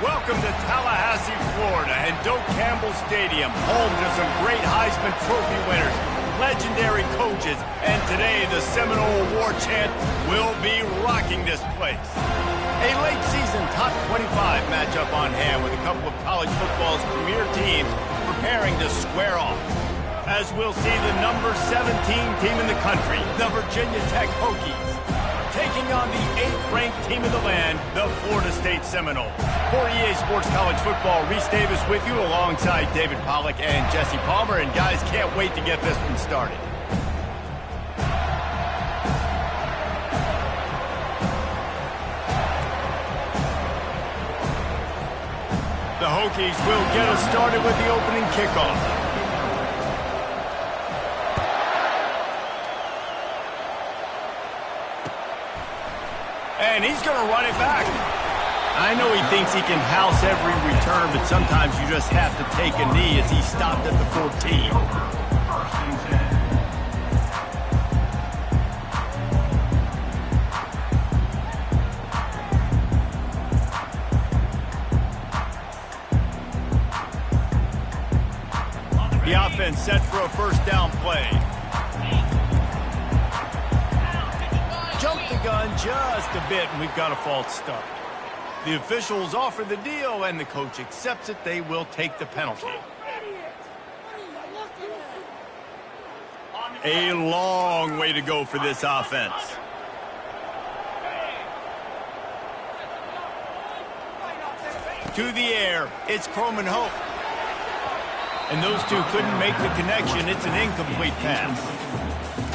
Welcome to Tallahassee, Florida, and Doak Campbell Stadium, home to some great Heisman Trophy winners, legendary coaches, and today the Seminole Award chant will be rocking this place. A late season top 25 matchup on hand with a couple of college football's premier teams preparing to square off. As we'll see the number 17 team in the country, the Virginia Tech Hokies, taking on the 8th-ranked team in the land, the Florida State Seminoles. For EA Sports College Football, Reese Davis with you alongside David Pollack and Jesse Palmer. And guys, can't wait to get this one started. The Hokies will get us started with the opening kickoff. And he's going to run it back. I know he thinks he can house every return, but sometimes you just have to take a knee as he stopped at the 14. The offense set for a first down play. Jumped the gun just a bit, and we've got a false start. The officials offer the deal, and the coach accepts it. They will take the penalty. A long way to go for this offense. To the air, it's Croman Hope. And those two couldn't make the connection. It's an incomplete pass.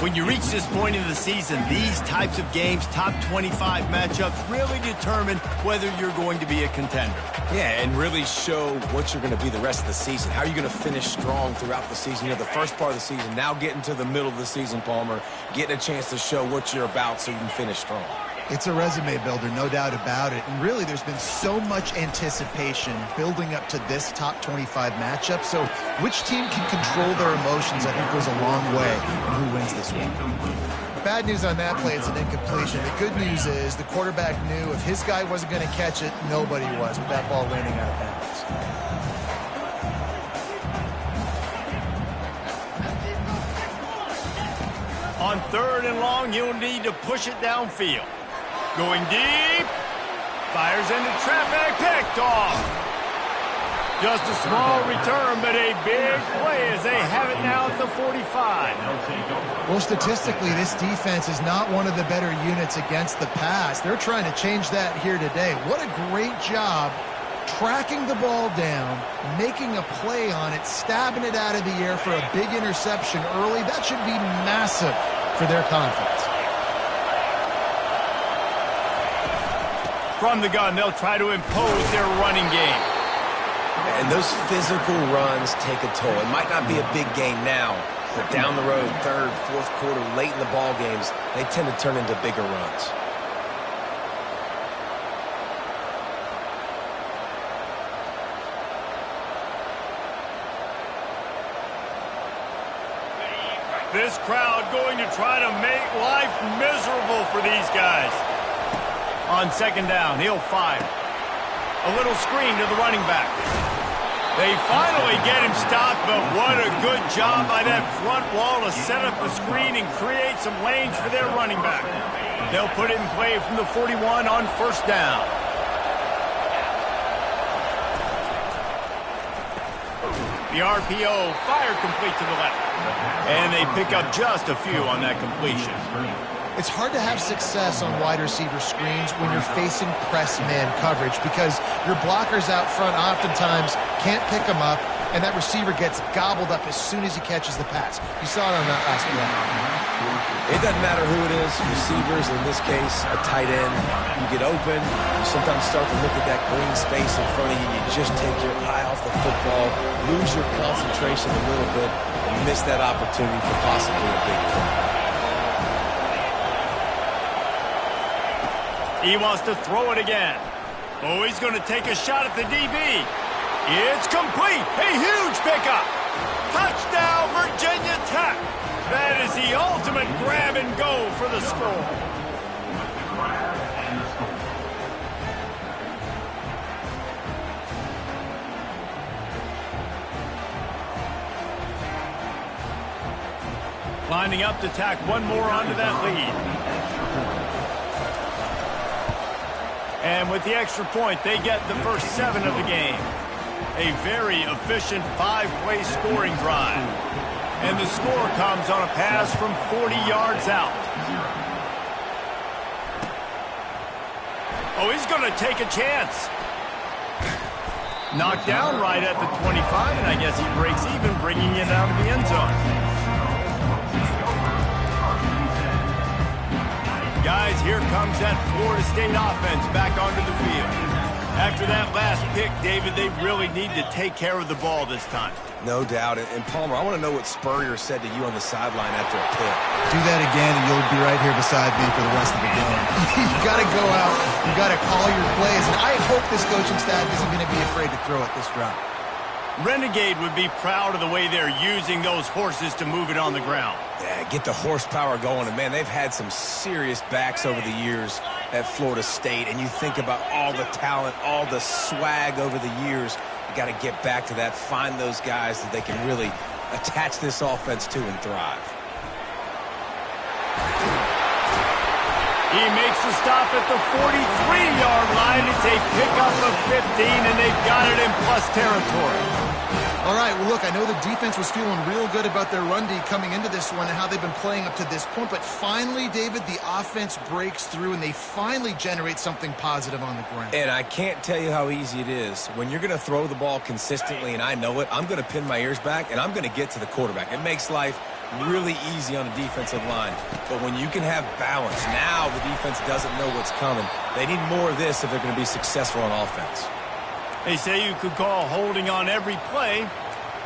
When you reach this point in the season, these types of games, top 25 matchups, really determine whether you're going to be a contender. Yeah, and really show what you're going to be the rest of the season. How are you going to finish strong throughout the season? You know, the first part of the season, now getting to the middle of the season, Palmer, getting a chance to show what you're about so you can finish strong. It's a resume builder, no doubt about it. And really, there's been so much anticipation building up to this top 25 matchup. So which team can control their emotions, I think, goes a long way in who wins this week. Bad news on that play, it's an incompletion. The good news is the quarterback knew if his guy wasn't going to catch it, nobody was with that ball landing out of bounds. On 3rd and long, you'll need to push it downfield. Going deep, fires into traffic, picked off. Just a small return, but a big play as they have it now at the 45. Well, statistically, this defense is not one of the better units against the pass. They're trying to change that here today. What a great job tracking the ball down, making a play on it, stabbing it out of the air for a big interception early. That should be massive for their confidence. From the gun, they'll try to impose their running game. And those physical runs take a toll. It might not be a big gain now, but down the road, 3rd, 4th quarter, late in the ball games, they tend to turn into bigger runs. This crowd going to try to make life miserable for these guys. On 2nd down, he'll fire. A little screen to the running back. They finally get him stopped, but what a good job by that front wall to set up the screen and create some lanes for their running back. They'll put it in play from the 41 on 1st down. The RPO fired complete to the left. And they pick up just a few on that completion. It's hard to have success on wide receiver screens when you're facing press man coverage because your blockers out front oftentimes can't pick them up, and that receiver gets gobbled up as soon as he catches the pass. You saw it on that last play. It doesn't matter who it is, receivers, in this case, a tight end. You get open, you sometimes start to look at that green space in front of you, you just take your eye off the football, lose your concentration a little bit, and miss that opportunity for possibly a big play. He wants to throw it again. Oh, he's going to take a shot at the DB. It's complete. A huge pickup. Touchdown, Virginia Tech. That is the ultimate grab and go for the score. Lining up to tack one more onto that lead. And with the extra point, they get the first 7 of the game. A very efficient 5-play scoring drive. And the score comes on a pass from 40 yards out. Oh, he's going to take a chance. Knocked down right at the 25, and I guess he breaks even, bringing it out of the end zone. Guys, here comes that Florida State offense back onto the field. After that last pick, David, they really need to take care of the ball this time. No doubt. And Palmer, I want to know what Spurrier said to you on the sideline after a pick. Do that again, and you'll be right here beside me for the rest of the game. You got to go out. You got to call your plays. And I hope this coaching staff isn't going to be afraid to throw it this route. Renegade would be proud of the way they're using those horses to move it on the ground. Yeah, get the horsepower going. And, man, they've had some serious backs over the years at Florida State. And you think about all the talent, all the swag over the years. You got to get back to that, find those guys that they can really attach this offense to and thrive. He makes the stop at the 43-yard line. It's a pickup of 15, and they've got it in plus territory. All right, well, look, I know the defense was feeling real good about their run D coming into this one and how they've been playing up to this point. But finally, David, the offense breaks through, and they finally generate something positive on the ground. And I can't tell you how easy it is. When you're going to throw the ball consistently, and I know it, I'm going to pin my ears back, and I'm going to get to the quarterback. It makes life really easy on the defensive line. But when you can have balance, now the defense doesn't know what's coming. They need more of this if they're going to be successful on offense. They say you could call holding on every play.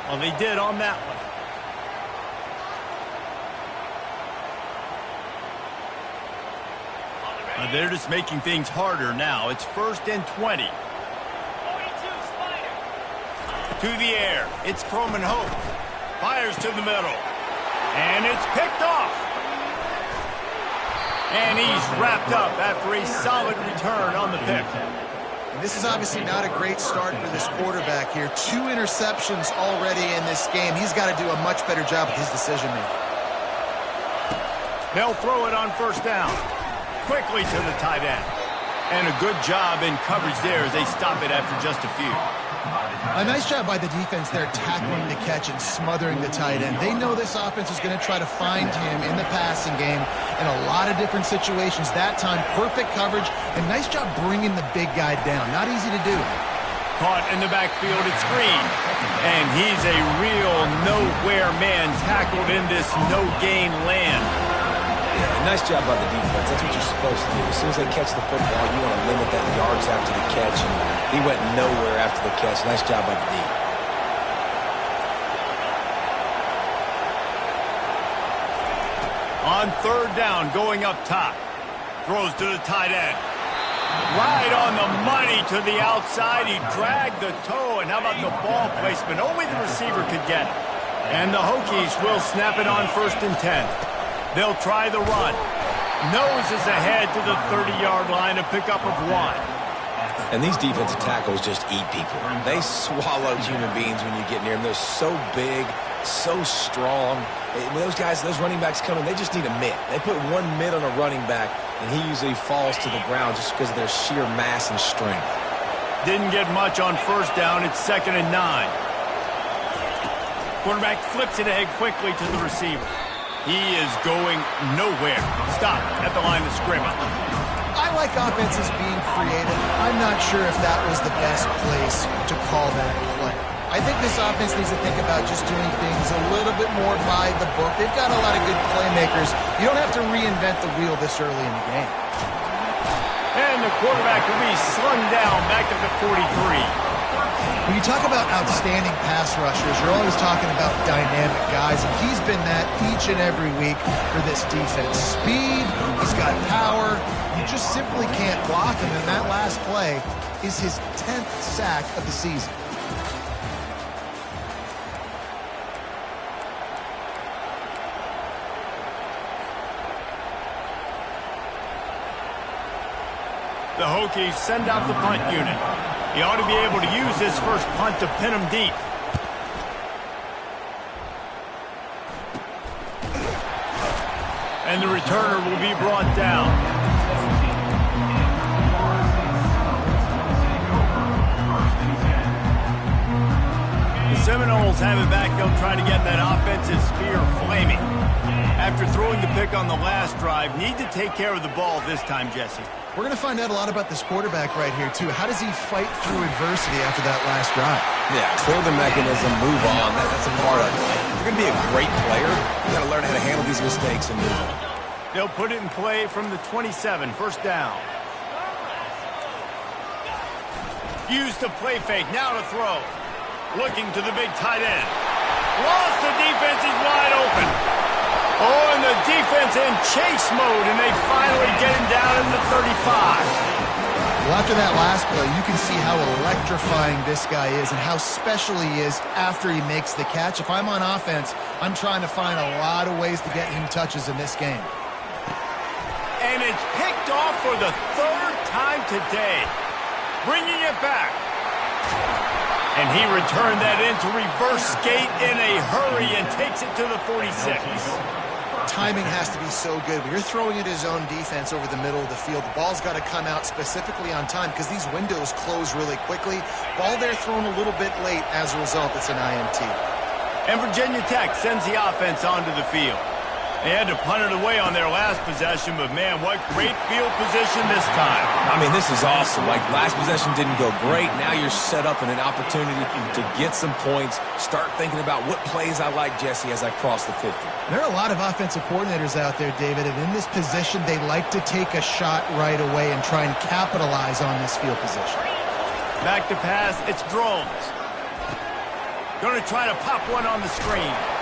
Well, they did on that one. They're just making things harder now. It's 1st and 20. To the air. It's Croman Hope. Fires to the middle. And it's picked off. And he's wrapped up after a solid return on the pick. And this is obviously not a great start for this quarterback here. 2 interceptions already in this game. He's got to do a much better job with his decision-making. They'll throw it on 1st down. Quickly to the tight end. And a good job in coverage there as they stop it after just a few. A nice job by the defense there, tackling the catch and smothering the tight end. They know this offense is going to try to find him in the passing game in a lot of different situations. That time, perfect coverage, and nice job bringing the big guy down. Not easy to do. Caught in the backfield, it's Green. And he's a real nowhere man tackled in this no-gain land. Yeah, nice job by the defense. That's what you're supposed to do. As soon as they catch the football, you want to limit that yards after the catch. And he went nowhere after the catch. Nice job by the D. On 3rd down, going up top. Throws to the tight end. Right on the money to the outside. He dragged the toe. And how about the ball placement? Only the receiver could get it. And the Hokies will snap it on 1st and 10. They'll try the run. Noses ahead to the 30-yard line, a pickup of 1. And these defensive tackles just eat people. They swallow human beings when you get near them. They're so big, so strong. When those guys, those running backs come in, they just need a mitt. They put 1 mitt on a running back, and he usually falls to the ground just because of their sheer mass and strength. Didn't get much on 1st down. It's 2nd and 9. Quarterback flips it ahead quickly to the receiver. He is going nowhere. Stop at the line of scrimmage. I like offenses being creative. I'm not sure if that was the best place to call that play. I think this offense needs to think about just doing things a little bit more by the book. They've got a lot of good playmakers. You don't have to reinvent the wheel this early in the game. And the quarterback will be slung down back at the 43. When you talk about outstanding pass rushers, you're always talking about dynamic guys, and he's been that each and every week for this defense. Speed, he's got power. You just simply can't block him, and that last play is his 10th sack of the season. The Hokies send out the punt unit. He ought to be able to use his first punt to pin him deep. And the returner will be brought down. The Seminoles have it back. They'll try to get that offensive spear flaming. After throwing the pick on the last drive, need to take care of the ball this time, Jesse. We're going to find out a lot about this quarterback right here, too. How does he fight through adversity after that last drive? Yeah, clear the mechanism, move on. That's a part of it. If you're going to be a great player, you got to learn how to handle these mistakes and move on. They'll put it in play from the 27, first down. Use the play fake, now to throw. Looking to the big tight end. Lost the defense, he's wide open. Oh, and the defense in chase mode, and they finally get him down at the 35. Well, after that last play, you can see how electrifying this guy is and how special he is after he makes the catch. If I'm on offense, I'm trying to find a lot of ways to get him touches in this game. And it's picked off for the third time today. Bringing it back. And he returned that into reverse skate in a hurry and takes it to the 46. Timing has to be so good. When you're throwing at his own defense over the middle of the field, the ball's got to come out specifically on time because these windows close really quickly. Ball there thrown a little bit late. As a result, it's an INT. And Virginia Tech sends the offense onto the field. They had to punt it away on their last possession, but man, what great field position this time. I mean, this is awesome. Like, last possession didn't go great. Now you're set up in an opportunity to get some points. Start thinking about what plays I like, Jesse, as I cross the 50. There are a lot of offensive coordinators out there, David, and in this position, they like to take a shot right away and try and capitalize on this field position. Back to pass, it's Drones. Going to try to pop one on the screen.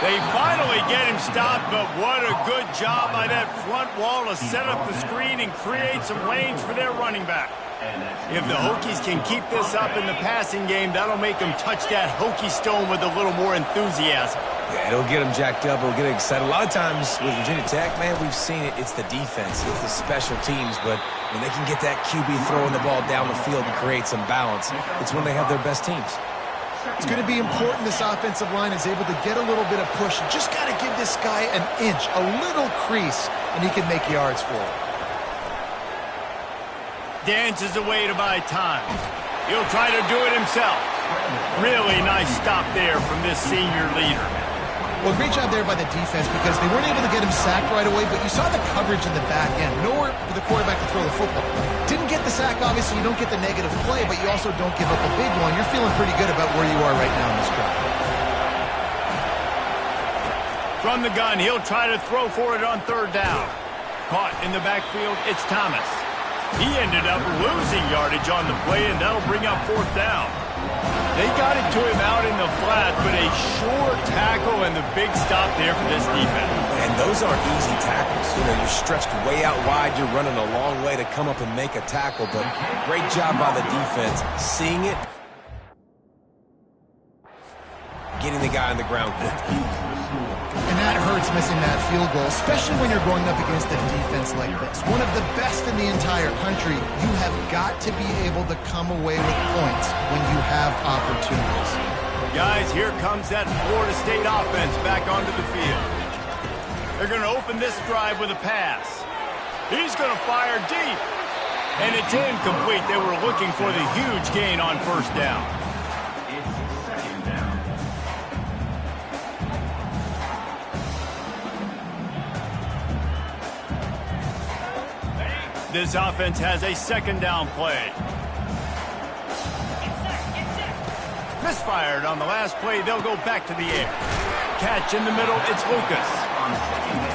They finally get him stopped, but what a good job by that front wall to set up the screen and create some lanes for their running back. If the Hokies can keep this up in the passing game, that'll make them touch that Hokie stone with a little more enthusiasm. Yeah, it'll get them jacked up. It'll get them excited. A lot of times with Virginia Tech, man, we've seen it. It's the defense. It's the special teams. But when they can get that QB throwing the ball down the field and create some balance, it's when they have their best teams. It's going to be important this offensive line is able to get a little bit of push. Just got to give this guy an inch, a little crease, and he can make yards for it. Dances away to buy time. He'll try to do it himself. Really nice stop there from this senior leader. Well, great job there by the defense because they weren't able to get him sacked right away, but you saw the coverage in the back end. Nowhere for the quarterback to throw the football. Didn't get the sack, obviously. You don't get the negative play, but you also don't give up a big one. You're feeling pretty good about where you are right now in this drive. From the gun, he'll try to throw for it on third down. Caught in the backfield, it's Thomas. He ended up losing yardage on the play, and that'll bring up fourth down. They got it to him out in the flat, but a short tackle and the big stop there for this defense. And those aren't easy tackles. You know, you're stretched way out wide. You're running a long way to come up and make a tackle, but great job by the defense seeing it, getting the guy on the ground quickly. And that hurts missing that field goal, especially when you're going up against a defense like this. One of the best in the entire country. You have got to be able to come away with points when you have opportunities. Guys, here comes that Florida State offense back onto the field. They're going to open this drive with a pass. He's going to fire deep. And it's incomplete. They were looking for the huge gain on first down. This offense has a second down play. Misfired on the last play. They'll go back to the air. Catch in the middle. It's Lucas.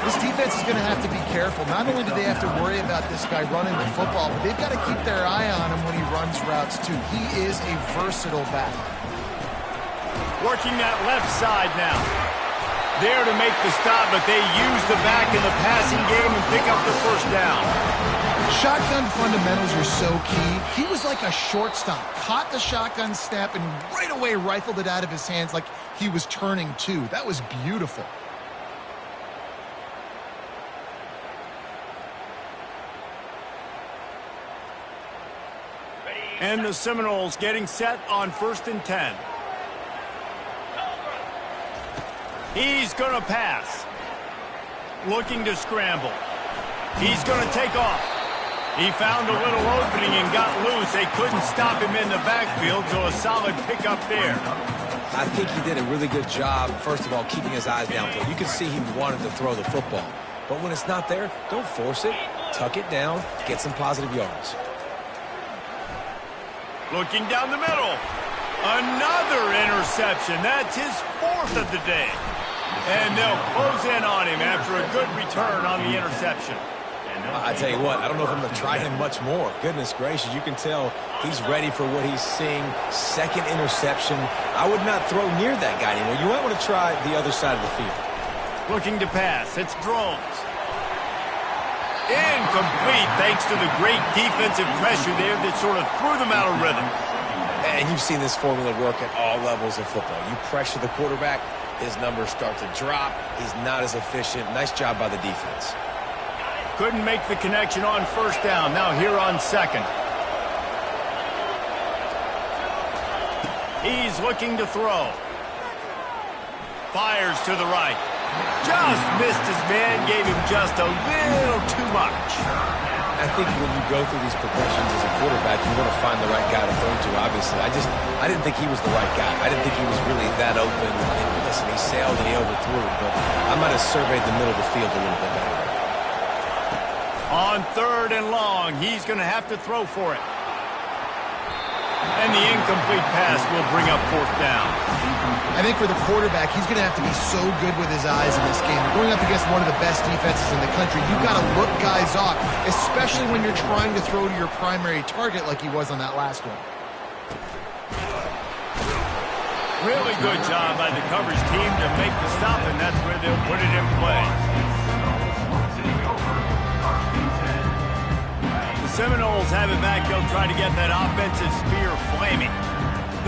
This defense is going to have to be careful. Not only do they have to worry about this guy running the football, but they've got to keep their eye on him when he runs routes, too. He is a versatile back. Working that left side now. There to make the stop, but they use the back in the passing game and pick up the first down. Shotgun fundamentals are so key. He was like a shortstop. Caught the shotgun snap and right away rifled it out of his hands like he was turning two. That was beautiful. And the Seminoles getting set on 1st and 10. He's going to pass. looking to scramble. He's going to take off. He found a little opening and got loose. They couldn't stop him in the backfield, so a solid pickup there. I think he did a really good job, first of all, keeping his eyes downfield. You can see he wanted to throw the football. But when it's not there, don't force it. Tuck it down, get some positive yards. Looking down the middle. Another interception. That's his 4th of the day. And they'll close in on him after a good return on the interception. I tell you what, I don't know if I'm going to try him much more. Goodness gracious, you can tell he's ready for what he's seeing. 2nd interception. I would not throw near that guy anymore. You might want to try the other side of the field. Looking to pass. It's Drones. Incomplete thanks to the great defensive pressure there that sort of threw them out of rhythm. And you've seen this formula work at all levels of football. You pressure the quarterback, his numbers start to drop. He's not as efficient. Nice job by the defense. Couldn't make the connection on 1st down. Now here on 2nd. He's looking to throw. Fires to the right. Just missed his man, gave him just a little too much. I think when you go through these progressions as a quarterback, you want to find the right guy to throw to, obviously. I didn't think he was the right guy. I didn't think he was really that open. And listen, he sailed and he overthrew it, but I might have surveyed the middle of the field a little bit better. On 3rd and long, he's going to have to throw for it. And the incomplete pass will bring up 4th down. I think for the quarterback, he's going to have to be so good with his eyes in this game. Going up against one of the best defenses in the country, you've got to look guys off, especially when you're trying to throw to your primary target like he was on that last one. Really good job by the coverage team to make the stop, and that's where they'll put it in play. The Seminoles have it back. They'll try to get that offensive spear flaming.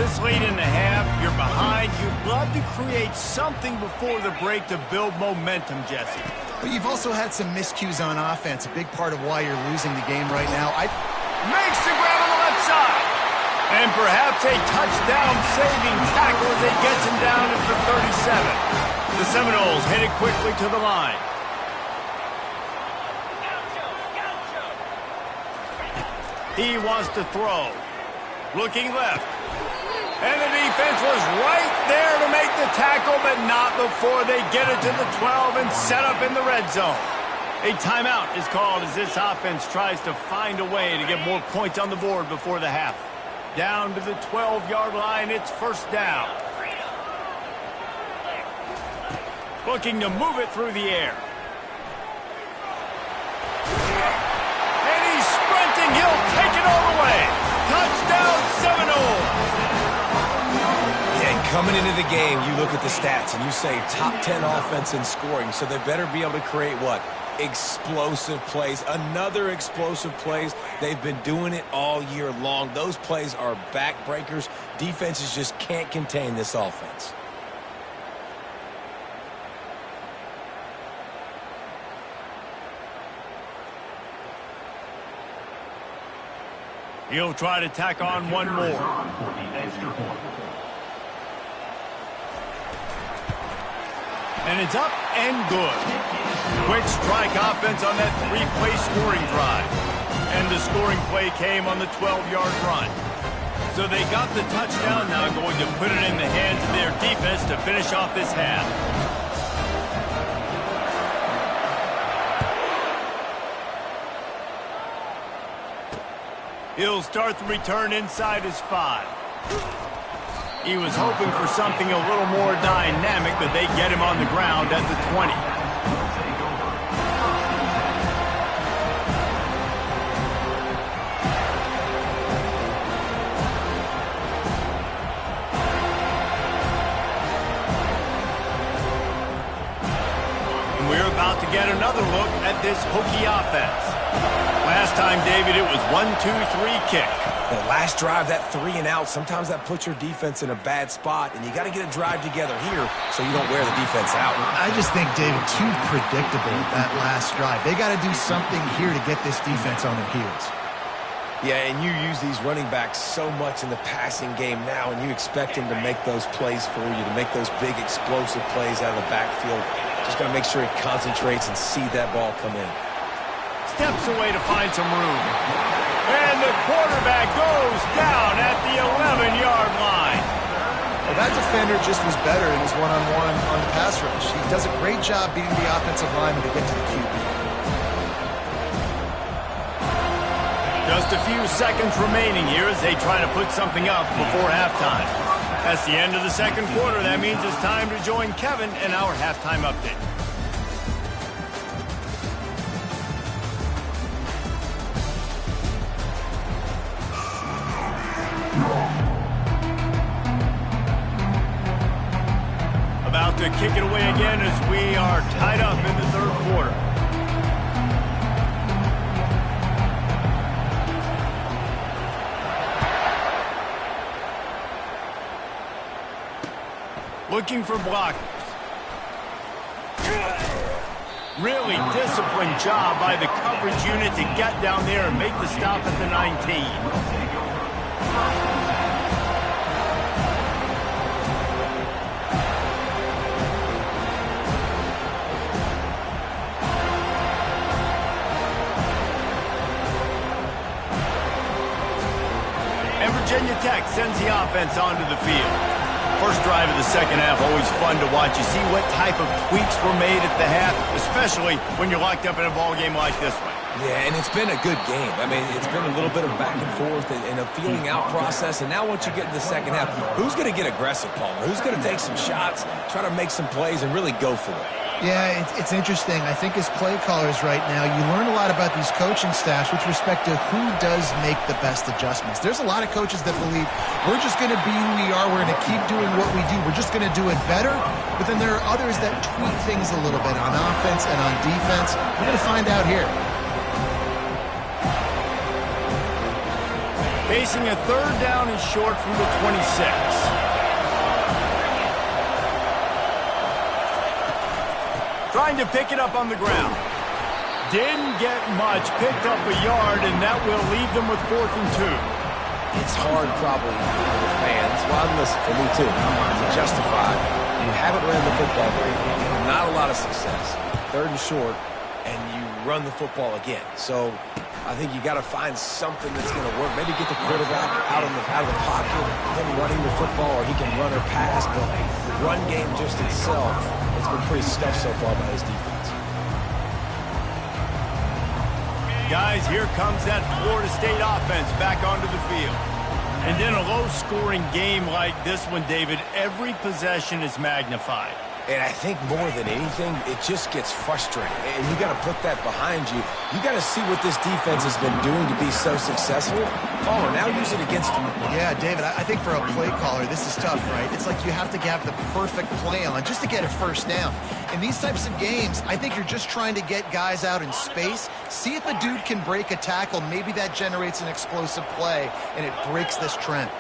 This late in the half, you're behind. You'd love to create something before the break to build momentum, Jesse. But you've also had some miscues on offense, a big part of why you're losing the game right now. Makes the grab on the left side. And perhaps a touchdown-saving tackle as they gets him down at the 37. The Seminoles headed quickly to the line. He wants to throw. Looking left. And the defense was right there to make the tackle, but not before they get it to the 12 and set up in the red zone. A timeout is called as this offense tries to find a way to get more points on the board before the half. Down to the 12-yard line, it's 1st down. Looking to move it through the air. And he's sprinting. He'll take it all the way. Touchdown, Seminoles. Coming into the game, you look at the stats and you say top 10 offense in scoring, so they better be able to create what? Explosive plays. Another explosive plays. They've been doing it all year long. Those plays are backbreakers. Defenses just can't contain this offense. He'll try to tack on one more. And it's up and good. Quick strike offense on that 3-play scoring drive. And the scoring play came on the 12-yard run. So they got the touchdown, now going to put it in the hands of their defense to finish off this half. He'll start the return inside his 5. He was hoping for something a little more dynamic, but they get him on the ground at the 20. And we're about to get another look at this Hokie offense. Last time, David, it was 1-2-3 kick. The last drive, that 3 and out, sometimes that puts your defense in a bad spot, and you got to get a drive together here so you don't wear the defense out. I just think, David, too predictable, that last drive. They got to do something here to get this defense on their heels. Yeah, and you use these running backs so much in the passing game now, and you expect them to make those plays for you, to make those big explosive plays out of the backfield. Just got to make sure he concentrates and see that ball come in. Steps away to find some room. And the quarterback goes down at the 11-yard line. Well, that defender just was better in his one-on-one on the pass rush. He does a great job beating the offensive lineman to get to the QB. Just a few seconds remaining here as they try to put something up before halftime. That's the end of the second quarter. That means it's time to join Kevin in our halftime update. About to kick it away again as we are tied up in the third quarter. Looking for blockers. Really disciplined job by the coverage unit to get down there and make the stop at the 19. Virginia Tech sends the offense onto the field. First drive of the second half, always fun to watch. You see what type of tweaks were made at the half, especially when you're locked up in a ball game like this one. Yeah, and it's been a good game. I mean, it's been a little bit of back and forth and a feeling out process. And now once you get in the second half, who's going to get aggressive, Palmer? Who's going to take some shots, try to make some plays, and really go for it? Yeah, it's interesting. I think as play callers right now, you learn a lot about these coaching staffs with respect to who does make the best adjustments. There's a lot of coaches that believe we're just going to be who we are. We're going to keep doing what we do. We're just going to do it better. But then there are others that tweak things a little bit on offense and on defense. We're going to find out here. Facing a third down and short from the 26. Trying to pick it up on the ground. Didn't get much. Picked up a yard, and that will leave them with 4th and 2. It's hard probably for the fans. Well, listen, for me too, to justify. You haven't ran the football very well. Not a lot of success. 3rd and short, and you run the football again. So I think you got to find something that's going to work. Maybe get the quarterback out of the pocket, him running the football, or he can run or pass. But the run game just itself, it's been pretty stuffed so far by his defense. Guys, here comes that Florida State offense back onto the field. And in a low-scoring game like this one, David, every possession is magnified. And I think more than anything, it just gets frustrating. And you got to put that behind you. You got to see what this defense has been doing to be so successful. Caller, now use it against them. Yeah, David, I think for a play caller, this is tough, right? It's like you have to have the perfect play on just to get a first down. In these types of games, I think you're just trying to get guys out in space, see if a dude can break a tackle. Maybe that generates an explosive play, and it breaks this trend.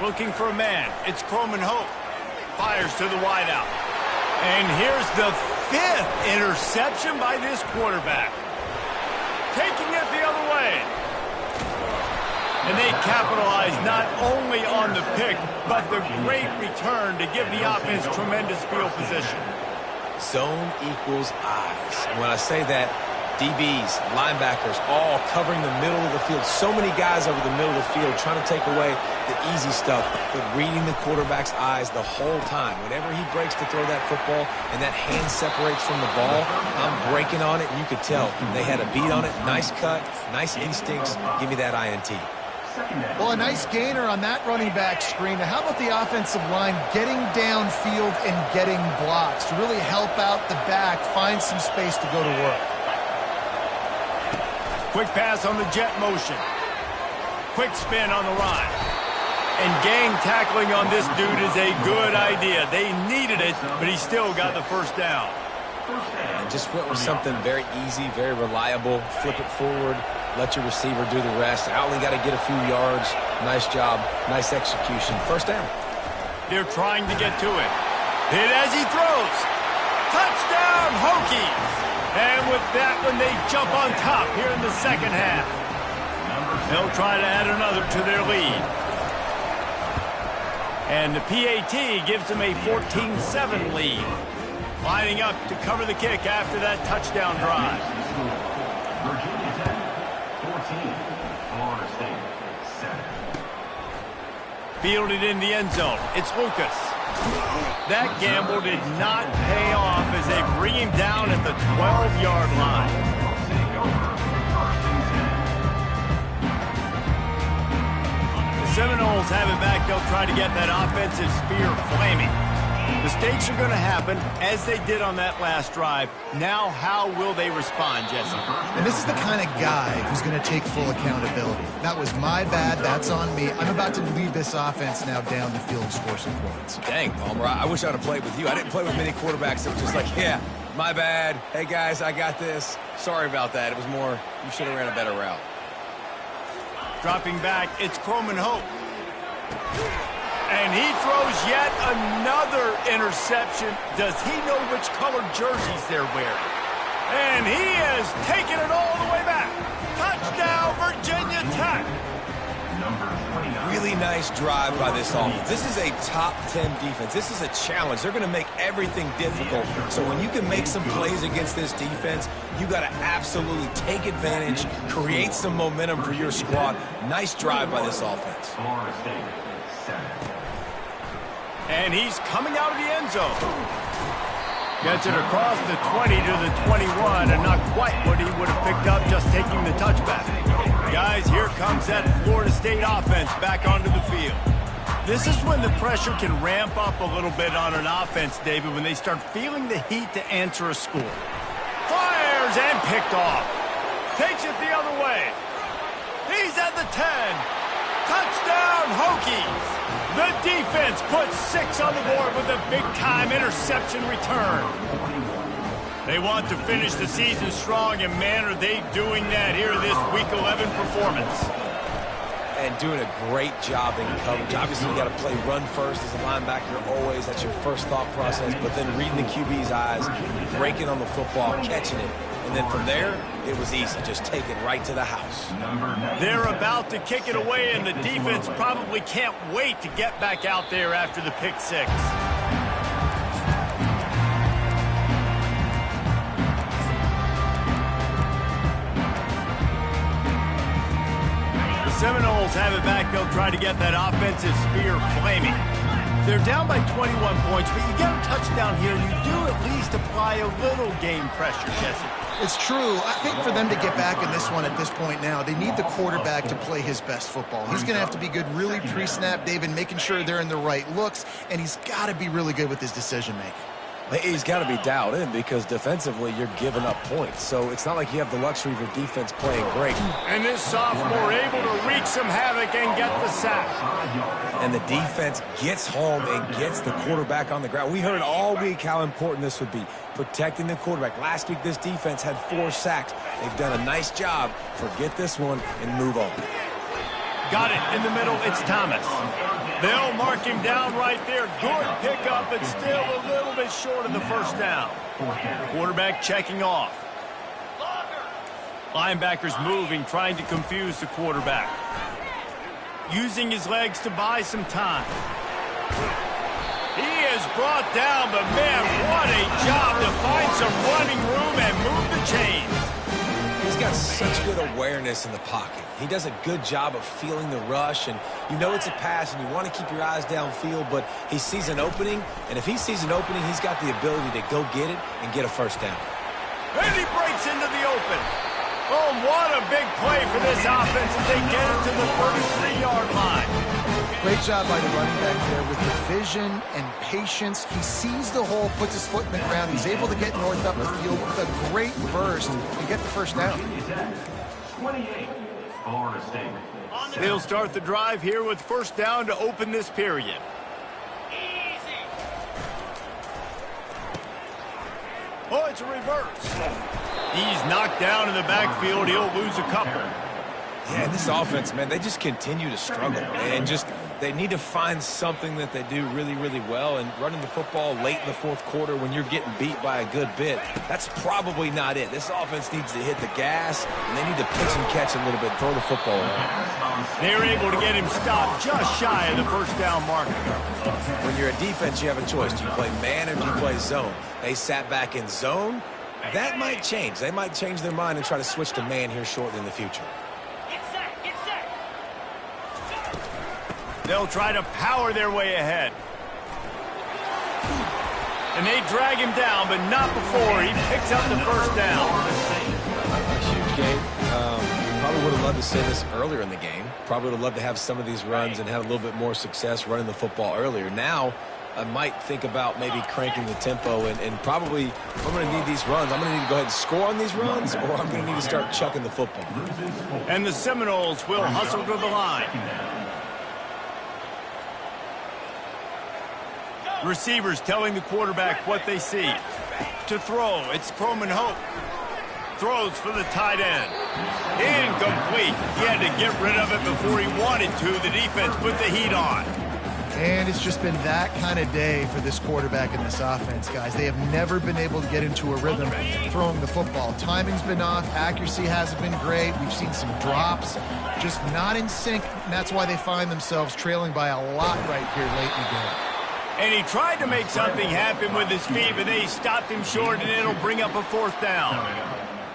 Looking for a man. It's Croman Hope. Fires to the wideout. And here's the 5th interception by this quarterback. Taking it the other way. And they capitalize not only on the pick, but the great return to give the offense tremendous field position. Zone equals eyes. And when I say that, DBs, linebackers, all covering the middle of the field. So many guys over the middle of the field trying to take away the easy stuff, but reading the quarterback's eyes the whole time. Whenever he breaks to throw that football and that hand separates from the ball, I'm breaking on it, and you could tell they had a beat on it. Nice cut, nice instincts. Give me that INT. Well, a nice gainer on that running back screen. Now, how about the offensive line getting downfield and getting blocks to really help out the back, find some space to go to work? Quick pass on the jet motion. Quick spin on the run. And gang tackling on this dude is a good idea. They needed it, but he still got the first down. And just went with something very easy, very reliable. Flip it forward, let your receiver do the rest. I only got to get a few yards. Nice job, nice execution. First down. They're trying to get to it. Hit as he throws. Touchdown, Hokies! And with that one, they jump on top here in the second half. They'll try to add another to their lead. And the PAT gives them a 14-7 lead. Lining up to cover the kick after that touchdown drive. Virginia Tech, 14. Florida State, 7. Fielded in the end zone. It's Lucas. That gamble did not pay off as they bring him down at the 12-yard line. The Seminoles have it back. They'll try to get that offensive spear flaming. Mistakes are going to happen, as they did on that last drive. Now, how will they respond, Jesse? And this is the kind of guy who's going to take full accountability. That was my bad. That's on me. I'm about to lead this offense now down the field and score some points. Dang, Palmer, I wish I'd have played with you. I didn't play with many quarterbacks that were just like, yeah, my bad. Hey, guys, I got this. Sorry about that. It was more, you should have ran a better route. Dropping back, it's Croman Hope. And he throws yet another interception. Does he know which colored jerseys they're wearing? And he has taken it all the way back. Touchdown, Virginia Tech. Really nice drive by this offense. This is a top 10 defense. This is a challenge. They're going to make everything difficult. So when you can make some plays against this defense, you got to absolutely take advantage, create some momentum for your squad. Nice drive by this offense. Florida State, 7. And he's coming out of the end zone. Gets it across the 20 to the 21, and not quite what he would have picked up just taking the touchback. Guys, here comes that Florida State offense back onto the field. This is when the pressure can ramp up a little bit on an offense, David, when they start feeling the heat to answer a score. Fires and picked off. Takes it the other way. He's at the 10. Touchdown, Hokies. The defense puts 6 on the board with a big-time interception return. They want to finish the season strong, and man, are they doing that here in this Week 11 performance. And doing a great job in coverage. Obviously, you got to play run first as a linebacker always. That's your first thought process. But then reading the QB's eyes, breaking on the football, catching it. And then from there, it was easy. Just take it right to the house. They're about to kick it away, and the defense probably can't wait to get back out there after the pick six. The Seminoles have it back. They'll try to get that offensive spear flaming. They're down by 21 points, but you get a touchdown here, and you do at least apply a little game pressure, Jesse. It's true. I think for them to get back in this one at this point now, they need the quarterback to play his best football. He's going to have to be good really pre-snap, David, making sure they're in the right looks, and he's got to be really good with his decision-making. He's got to be dialed in because defensively you're giving up points. So it's not like you have the luxury of your defense playing great. And this sophomore able to wreak some havoc and get the sack. And the defense gets home and gets the quarterback on the ground. We heard all week how important this would be, protecting the quarterback. Last week this defense had 4 sacks. They've done a nice job. Forget this one and move on. Got it in the middle. It's Thomas. They'll mark him down right there. Good pickup, but still a little bit short of the first down. Quarterback checking off. Linebackers moving, trying to confuse the quarterback. Using his legs to buy some time. He is brought down, but man, what a job to find some running room and move the chains. He's got such good awareness in the pocket. He does a good job of feeling the rush, and you know it's a pass, and you want to keep your eyes downfield, but he sees an opening, and if he sees an opening, he's got the ability to go get it and get a first down. And he breaks into the open. Oh, what a big play for this offense as they get it to the 33-yard line. Great job by the running back there with the vision and patience. He sees the hole, puts his foot in the ground. He's able to get north up the field with a great burst and get the first down. 28, Florida State. They'll start the drive here with first down to open this period. Oh, it's a reverse. He's knocked down in the backfield. He'll lose a couple. Yeah, and this offense, man, they just continue to struggle and just they need to find something that they do really, really well, and running the football late in the fourth quarter when you're getting beat by a good bit, that's probably not it. This offense needs to hit the gas, and they need to pitch and catch a little bit, throw the football around. They were able to get him stopped just shy of the first down marker. When you're a defense, you have a choice. Do you play man or do you play zone? They sat back in zone. That might change. They might change their mind and try to switch to man here shortly in the future. They'll try to power their way ahead. And they drag him down, but not before he picks up the first down. A huge game. Probably would have loved to see this earlier in the game. Probably would have loved to have some of these runs and have a little bit more success running the football earlier. Now, I might think about maybe cranking the tempo and probably, if I'm going to need these runs, I'm going to need to go ahead and score on these runs, or I'm going to need to start chucking the football. And the Seminoles will hustle to the line. Receivers telling the quarterback what they see. To throw, it's Croman Hope. Throws for the tight end. Incomplete. He had to get rid of it before he wanted to. The defense put the heat on. And it's just been that kind of day for this quarterback and this offense, guys. They have never been able to get into a rhythm throwing the football. Timing's been off. Accuracy hasn't been great. We've seen some drops. Just not in sync, and that's why they find themselves trailing by a lot right here late in the game. And he tried to make something happen with his feet, but they stopped him short, and it'll bring up a fourth down.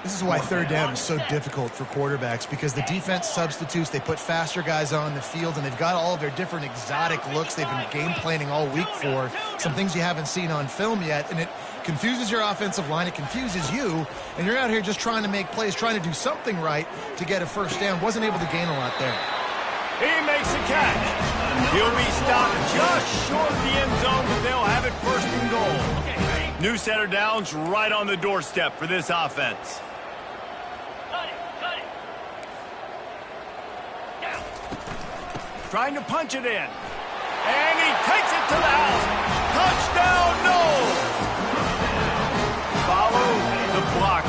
This is why third down is so difficult for quarterbacks, because the defense substitutes. They put faster guys on the field, and they've got all of their different exotic looks they've been game planning all week for, some things you haven't seen on film yet, and it confuses your offensive line. It confuses you, and you're out here just trying to make plays, trying to do something right to get a first down. Wasn't able to gain a lot there. He makes a catch. He'll be stopped just short of the end zone, but they'll have it first and goal. New set of downs right on the doorstep for this offense. Trying to punch it in. And he takes it to the house. Touchdown, no! Follow the block.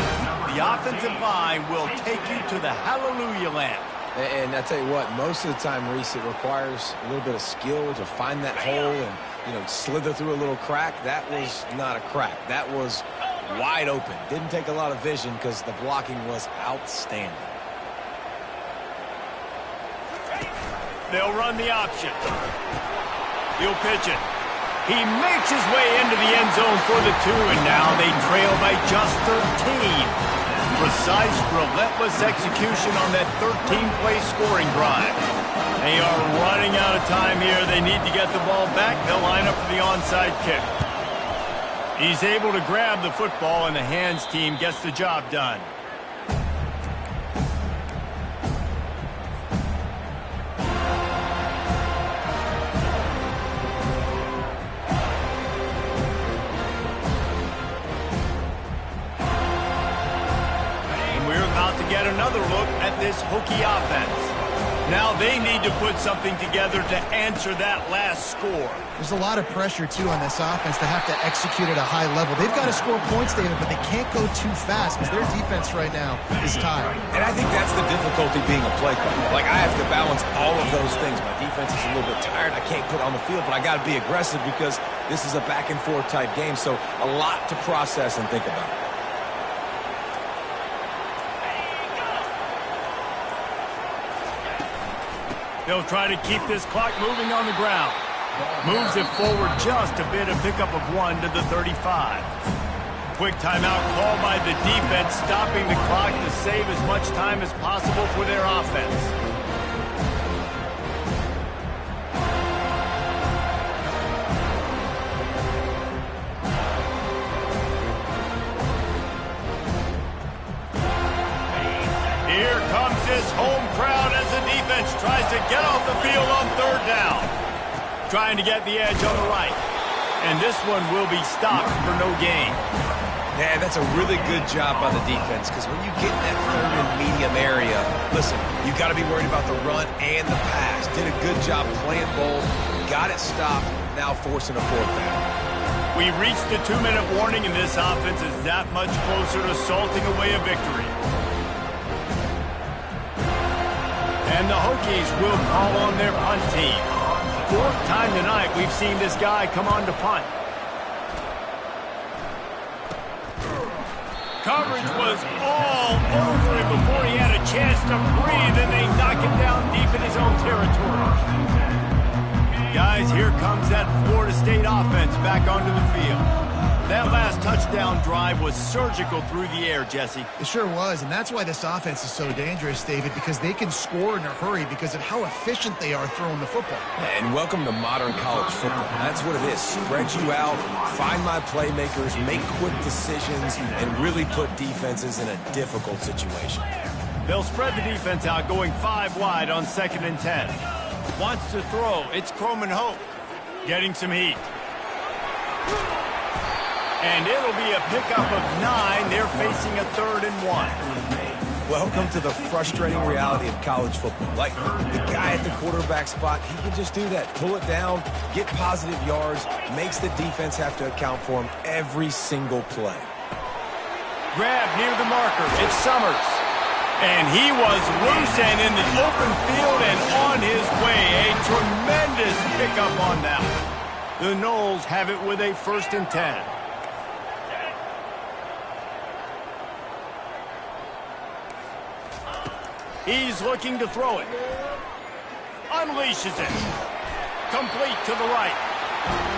The offensive line will take you to the hallelujah land. And I tell you what, most of the time, Reese, it requires a little bit of skill to find that hole and, slither through a little crack. That was not a crack. That was wide open. Didn't take a lot of vision because the blocking was outstanding. They'll run the option. He'll pitch it. He makes his way into the end zone for the 2, and now they trail by just 13. Precise, relentless execution on that 13-play scoring drive. They are running out of time here. They need to get the ball back. They'll line up for the onside kick. He's able to grab the football, and the hands team gets the job done. Get another look at this Hokie offense. Now they need to put something together to answer that last score. There's a lot of pressure, too, on this offense to have to execute at a high level. They've got to score points, David, but they can't go too fast because their defense right now is tired. And I think that's the difficulty being a play caller. Like, I have to balance all of those things. My defense is a little bit tired. I can't put it on the field, but I got to be aggressive because this is a back-and-forth type game, so a lot to process and think about. They'll try to keep this clock moving on the ground. Moves it forward just a bit, a pickup of 1 to the 35. Quick timeout called by the defense, stopping the clock to save as much time as possible for their offense. Here comes this home crowd as the defense tries to get off the field on third down. Trying to get the edge on the right. And this one will be stopped for no gain. Yeah, that's a really good job by the defense because when you get in that third and medium area, listen, you've got to be worried about the run and the pass. Did a good job playing both, got it stopped, now forcing a fourth down. We reached the 2-minute warning, and this offense is that much closer to salting away a victory. And the Hokies will call on their punt team. fourth time tonight we've seen this guy come on to punt. Coverage was all over him before he had a chance to breathe, and they knock him down deep in his own territory. Guys, here comes that Florida State offense back onto the field. That last touchdown drive was surgical through the air, Jesse. It sure was, and that's why this offense is so dangerous, David, because they can score in a hurry because of how efficient they are throwing the football. And welcome to modern college football. That's what it is. Spread you out, find my playmakers, make quick decisions, and really put defenses in a difficult situation. They'll spread the defense out, going 5 wide on 2nd and 10. Wants to throw. It's Croman Hope getting some heat. And it'll be a pickup of 9. They're facing a 3rd and 1. Welcome to the frustrating reality of college football. Like, the guy at the quarterback spot, he can just do that. Pull it down, get positive yards, makes the defense have to account for him every single play. Grab near the marker. It's Summers. And he was loose and in the open field and on his way. A tremendous pickup on that one. The Noles have it with a 1st and 10. He's looking to throw it. Unleashes it. Complete to the right.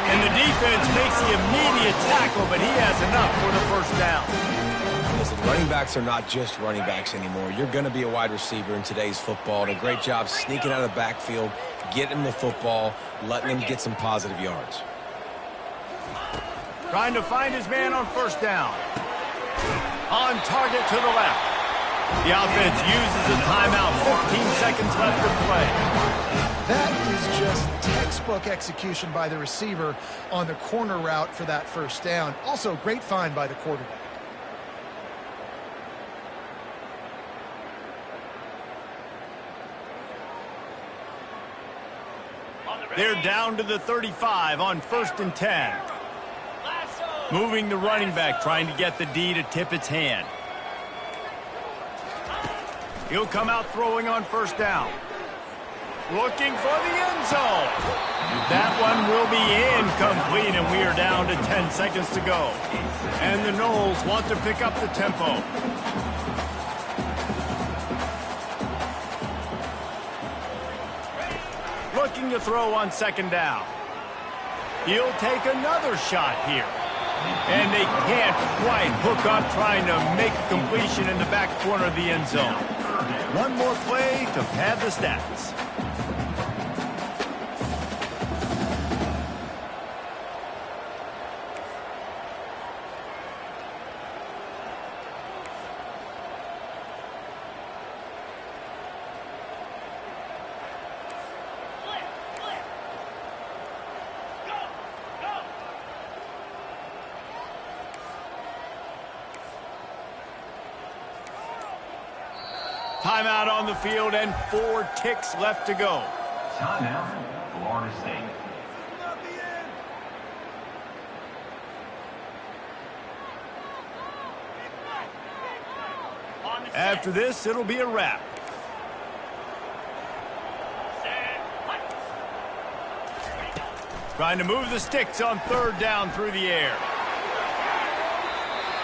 And the defense makes the immediate tackle, but he has enough for the 1st down. Listen, running backs are not just running backs anymore. You're going to be a wide receiver in today's football. And a great job sneaking out of the backfield, getting him the football, letting him get some positive yards. Trying to find his man on 1st down. On target to the left. The offense uses a timeout. 15 seconds left to play. That is just textbook execution by the receiver on the corner route for that 1st down. Also, great find by the quarterback. They're down to the 35 on 1st and 10. Moving the running back, trying to get the D to tip its hand. He'll come out throwing on 1st down. Looking for the end zone. That one will be incomplete, and we are down to 10 seconds to go. And the Noles want to pick up the tempo. Looking to throw on 2nd down. He'll take another shot here. And they can't quite hook up, trying to make a completion in the back corner of the end zone. One more play to pad the stats. Timeout on the field and 4 ticks left to go. Timeout, Florida State. After this, it'll be a wrap. Trying to move the sticks on 3rd down through the air.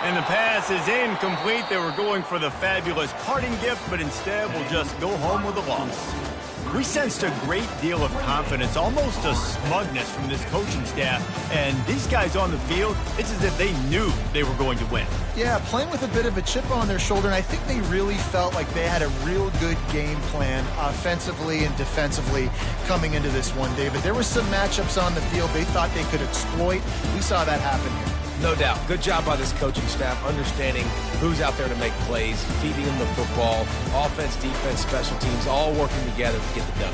And the pass is incomplete. They were going for the fabulous parting gift, but instead will just go home with a loss. We sensed a great deal of confidence, almost a smugness from this coaching staff. And these guys on the field, it's as if they knew they were going to win. Yeah, playing with a bit of a chip on their shoulder, and I think they really felt like they had a real good game plan offensively and defensively coming into this one, David. There were some matchups on the field they thought they could exploit. We saw that happen here. No doubt. Good job by this coaching staff, understanding who's out there to make plays, feeding them the football, offense, defense, special teams, all working together to get the done.